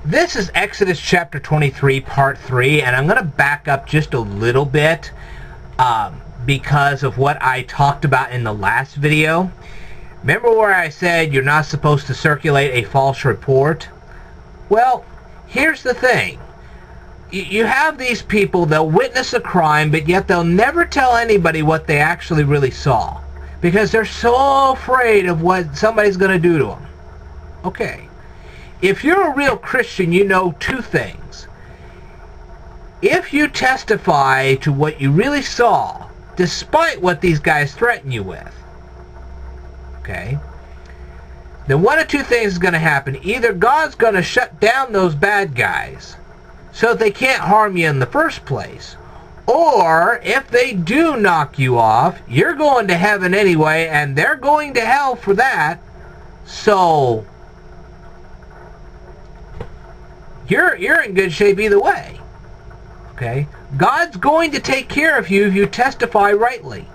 This is Exodus chapter 23, part 3, and I'm going to back up just a little bit because of what I talked about in the last video. Remember where I said you're not supposed to circulate a false report? Well, here's the thing. You have these people, they'll witness a crime, but yet they'll never tell anybody what they actually really saw, because they're so afraid of what somebody's going to do to them. Okay. If you're a real Christian, you know two things. If you testify to what you really saw, despite what these guys threaten you with, okay, then one of two things is going to happen. Either God's going to shut down those bad guys so they can't harm you in the first place, or if they do knock you off, you're going to heaven anyway, and they're going to hell for that. So you're in good shape either way. Okay? God's going to take care of you if you testify rightly.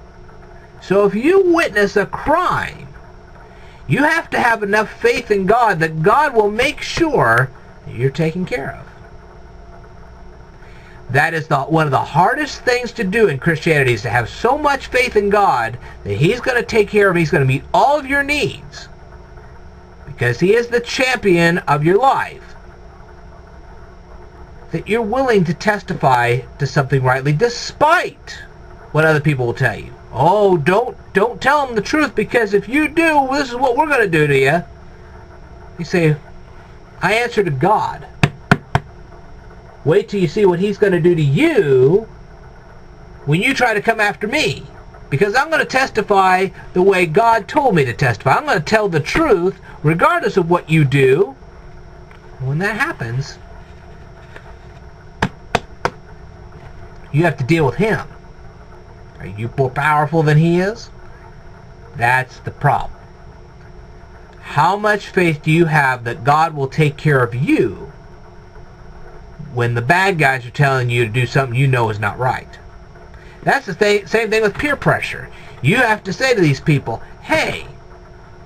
So if you witness a crime, you have to have enough faith in God that God will make sure that you're taken care of. That is one of the hardest things to do in Christianity, is to have so much faith in God that He's going to take care of, He's going to meet all of your needs, because He is the champion of your life. That you're willing to testify to something rightly despite what other people will tell you. Oh, don't tell them the truth, because if you do, this is what we're going to do to you. You say, I answer to God. Wait till you see what He's going to do to you when you try to come after me. Because I'm going to testify the way God told me to testify. I'm going to tell the truth regardless of what you do. When that happens, you have to deal with Him. Are you more powerful than He is? That's the problem. How much faith do you have that God will take care of you when the bad guys are telling you to do something you know is not right? That's the same thing with peer pressure. You have to say to these people, hey,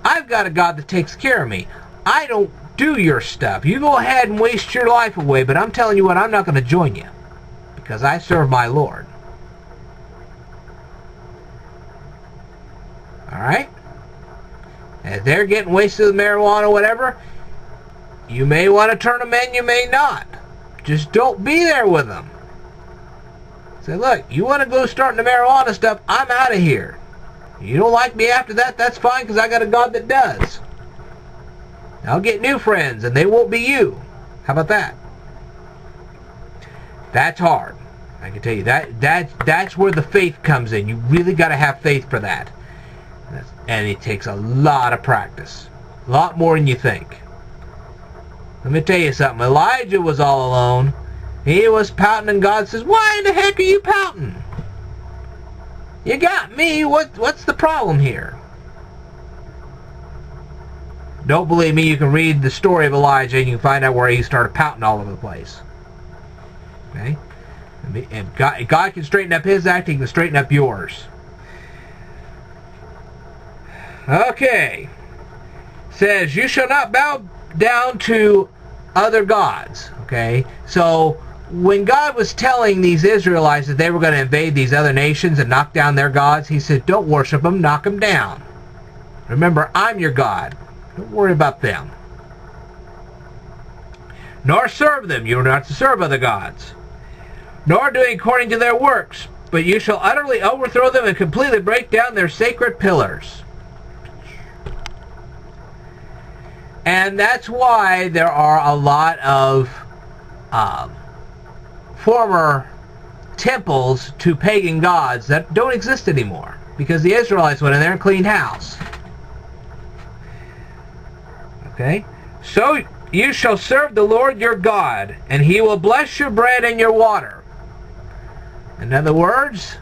I've got a God that takes care of me. I don't do your stuff. You go ahead and waste your life away, but I'm telling you what, I'm not going to join you, because I serve my Lord. Alright? If they're getting wasted with marijuana or whatever, you may want to turn them in, you may not. Just don't be there with them. Say, look, you want to go starting the marijuana stuff, I'm out of here. You don't like me after that, that's fine, because I got a God that does. I'll get new friends, and they won't be you. How about that? That's hard. I can tell you, that's where the faith comes in. You really got to have faith for that. And it takes a lot of practice. A lot more than you think. Let me tell you something. Elijah was all alone. He was pouting, and God says, why in the heck are you pouting? You got me. What's the problem here? Don't believe me, you can read the story of Elijah and you can find out where he started pouting all over the place. Okay? If God can straighten up His act, He can straighten up yours. Okay. Says, you shall not bow down to other gods. Okay? So, when God was telling these Israelites that they were going to invade these other nations and knock down their gods, He said, don't worship them, knock them down. Remember, I'm your God. Don't worry about them. Nor serve them. You are not to serve other gods. Nor doing according to their works. But you shall utterly overthrow them and completely break down their sacred pillars. And that's why there are a lot of former temples to pagan gods that don't exist anymore, because the Israelites went in there and cleaned house. Okay? So you shall serve the Lord your God, and He will bless your bread and your water. In other words,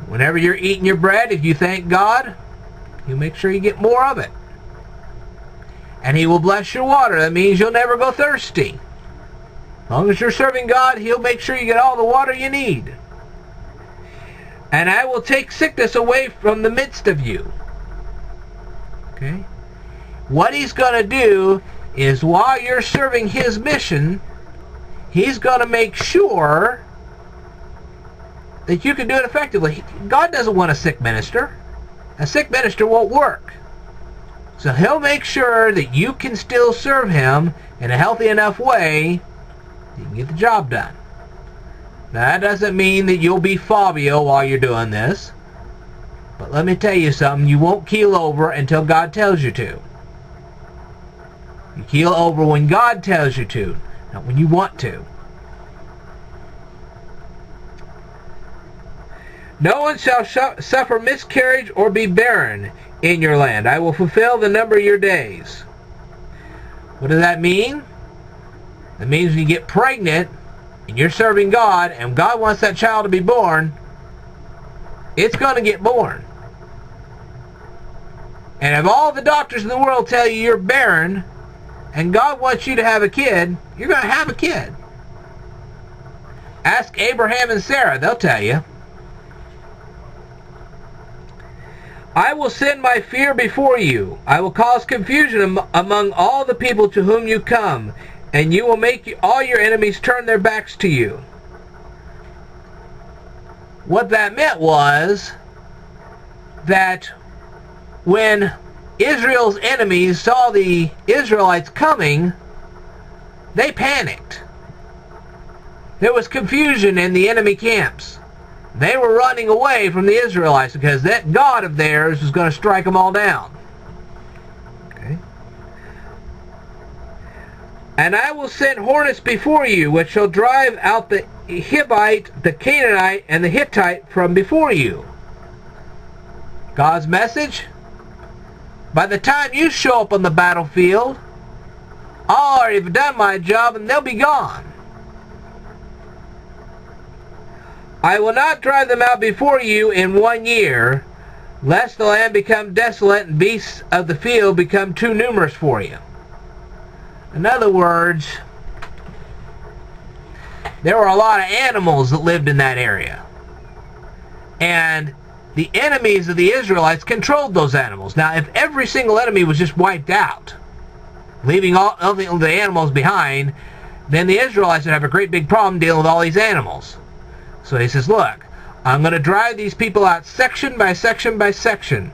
whenever you're eating your bread, if you thank God, you make sure you get more of it. And He will bless your water. That means you'll never go thirsty. As long as you're serving God, He'll make sure you get all the water you need. And I will take sickness away from the midst of you. Okay? What He's going to do is while you're serving his mission, he's going to make sure that you can do it effectively. God doesn't want a sick minister. A sick minister won't work. So he'll make sure that you can still serve him in a healthy enough way that you can get the job done. Now, that doesn't mean that you'll be Fabio while you're doing this. But let me tell you something. You won't keel over until God tells you to. You keel over when God tells you to, not when you want to. No one shall suffer miscarriage or be barren in your land. I will fulfill the number of your days. What does that mean? That means when you get pregnant and you're serving God and God wants that child to be born, it's going to get born. And if all the doctors in the world tell you you're barren and God wants you to have a kid, you're going to have a kid. Ask Abraham and Sarah, they'll tell you. I will send my fear before you. I will cause confusion among all the people to whom you come, and you will make all your enemies turn their backs to you. What that meant was that when Israel's enemies saw the Israelites coming, they panicked. There was confusion in the enemy camps. They were running away from the Israelites because that God of theirs was going to strike them all down. Okay. And I will send hornets before you, which shall drive out the Hivite, the Canaanite, and the Hittite from before you. God's message? By the time you show up on the battlefield, I'll already have done my job and they'll be gone. I will not drive them out before you in 1 year, lest the land become desolate and beasts of the field become too numerous for you. In other words, there were a lot of animals that lived in that area. And the enemies of the Israelites controlled those animals. Now, if every single enemy was just wiped out, leaving all the animals behind, then the Israelites would have a great big problem dealing with all these animals. So he says, look, I'm going to drive these people out section by section by section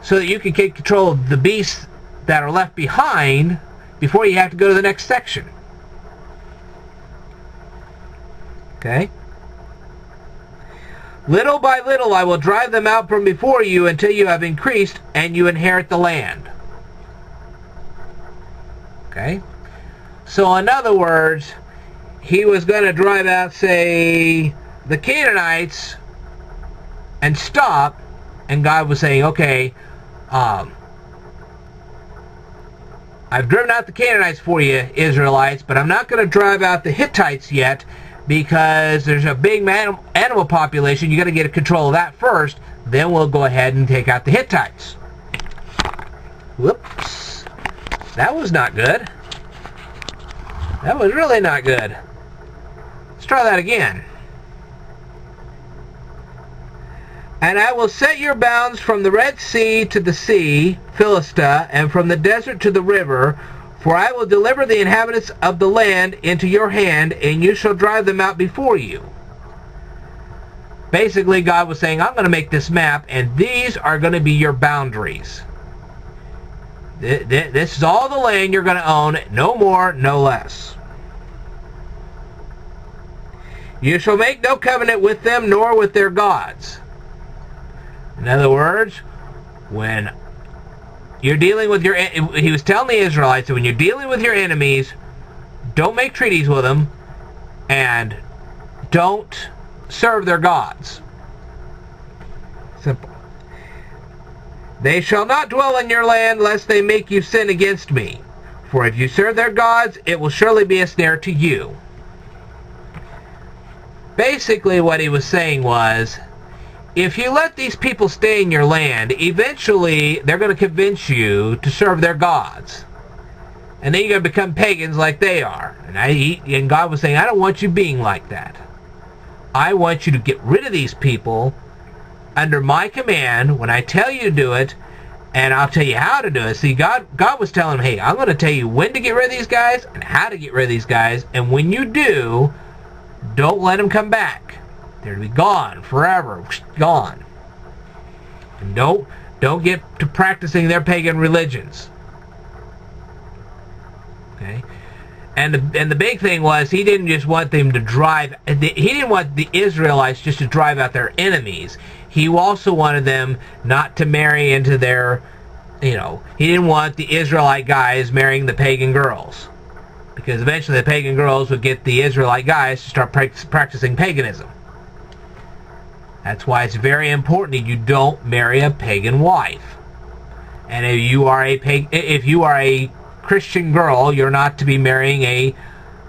so that you can take control of the beasts that are left behind before you have to go to the next section. Okay? Little by little I will drive them out from before you until you have increased and you inherit the land. Okay? So in other words, he was going to drive out, say, the Canaanites and stop, and God was saying, okay, I've driven out the Canaanites for you, Israelites, but I'm not going to drive out the Hittites yet because there's a big animal population. You got to get control of that first, then we'll go ahead and take out the Hittites. Whoops. That was not good. That was really not good. Let's try that again. And I will set your bounds from the Red Sea to the sea, Philistia, and from the desert to the river, for I will deliver the inhabitants of the land into your hand, and you shall drive them out before you. Basically, God was saying, I'm going to make this map, and these are going to be your boundaries. This is all the land you're going to own, no more, no less. You shall make no covenant with them, nor with their gods. In other words, when you're dealing with your... He was telling the Israelites that when you're dealing with your enemies, don't make treaties with them, and don't serve their gods. Simple. They shall not dwell in your land, lest they make you sin against me. For if you serve their gods, it will surely be a snare to you. Basically, what he was saying was, if you let these people stay in your land, eventually they're going to convince you to serve their gods. And then you're going to become pagans like they are. And God was saying, I don't want you being like that. I want you to get rid of these people under my command when I tell you to do it, And I'll tell you how to do it. See, God was telling him, hey, I'm going to tell you when to get rid of these guys and how to get rid of these guys. And when you do, don't let them come back. They're to be gone forever. Gone. And don't get to practicing their pagan religions. Okay? And the big thing was he didn't just want them to drive. He didn't want the Israelites just to drive out their enemies. He also wanted them not to marry into their, he didn't want the Israelite guys marrying the pagan girls. Because eventually the pagan girls would get the Israelite guys to start practicing paganism. That's why it's very important that you don't marry a pagan wife. And if you are a Christian girl, you're not to be marrying a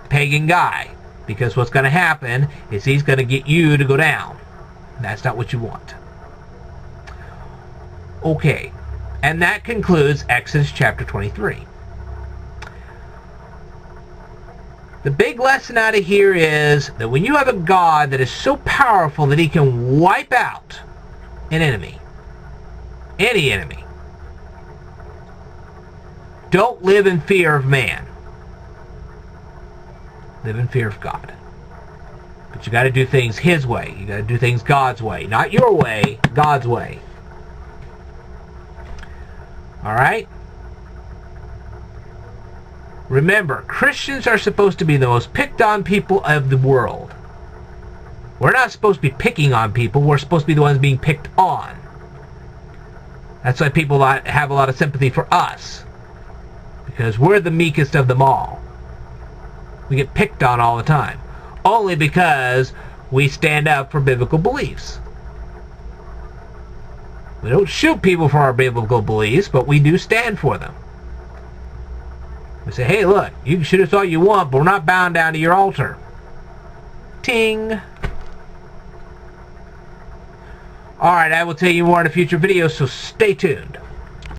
pagan guy. Because what's going to happen is he's going to get you to go down. That's not what you want. Okay, and that concludes Exodus chapter 23. The big lesson out of here is that when you have a God that is so powerful that he can wipe out an enemy, any enemy, don't live in fear of man. Live in fear of God. But you got to do things his way. You got to do things God's way. Not your way, God's way. Alright? Remember, Christians are supposed to be the most picked on people of the world. We're not supposed to be picking on people. We're supposed to be the ones being picked on. That's why people have a lot of sympathy for us. Because we're the meekest of them all. We get picked on all the time. Only because we stand up for biblical beliefs. We don't shoot people for our biblical beliefs, but we do stand for them. We say, hey, look, you can shoot us all you want, but we're not bound down to your altar. Ting! Alright, I will tell you more in a future video, so stay tuned.